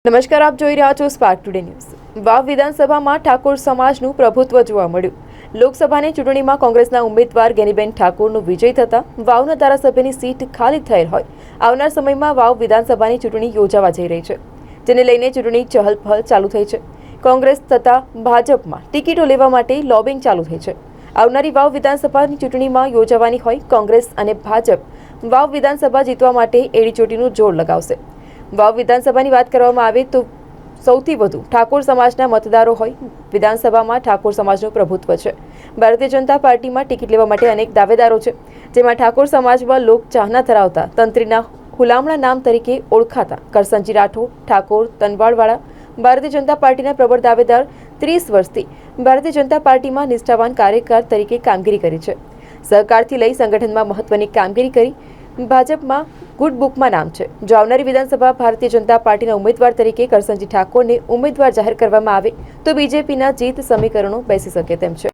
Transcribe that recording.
નમસ્કાર, આપ જોઈ રહ્યા છો સ્પાર્ક ટુડે ન્યૂઝ। વાવ વિધાનસભામાં ઠાકોર સમાજનું પ્રભુત્વ જોવા મળ્યું। લોકસભાની ચૂંટણીમાં કોંગ્રેસના ઉમેદવાર ગેનીબેન ઠાકોરનો વિજય થતા વાવના ધારાસભ્યની સીટ ખાલી થયેલ હોય આવનાર સમયમાં વાવ વિધાનસભાની ચૂંટણી યોજાવા જઈ રહી છે, જેને લઈને ચૂંટણી ચહલપહલ ચાલુ થઈ છે। કોંગ્રેસ તથા ભાજપમાં ટિકિટો લેવા માટે લોબિંગ ચાલુ થઈ છે। આવનારી વાવ વિધાનસભાની ચૂંટણીમાં યોજાવાની હોય કોંગ્રેસ અને ભાજપ વાવ વિધાનસભા જીતવા માટે એડીચોટીનું જોર લગાવશે। વાવ વિધાનસભાની વાત કરવામાં આવે તો સૌથી વધુ ઠાકોર સમાજના મતદારો હોય વિધાનસભામાં ઠાકોર સમાજનું પ્રભુત્વ છે। ભારતીય જનતા પાર્ટીમાં ટિકિટ લેવા માટે અનેક દાવેદારો છે, જેમાં ઠાકોર સમાજમાં લોક ચાહના ધરાવતા તંત્રીના હુલામણા નામ તરીકે ઓળખાતા કરસનજી રાઠોડ ઠાકોર તનવાડવાળા ભારતીય જનતા પાર્ટીના પ્રબળ દાવેદાર 30 વર્ષથી ભારતીય જનતા પાર્ટીમાં નિષ્ઠાવાન કાર્યકર તરીકે કામગીરી કરી છે। સહકારથી લઈ સંગઠનમાં મહત્વની કામગીરી કરી ભાજપમાં ગુડ બુકમાં નામ છે। જો આવનારી વિધાનસભા ભારતીય જનતા પાર્ટીના ઉમેદવાર તરીકે કરસનજી ઠાકોરને ઉમેદવાર જાહેર કરવામાં આવે તો બીજેપીના જીત સમીકરણો બેસી શકે તેમ છે।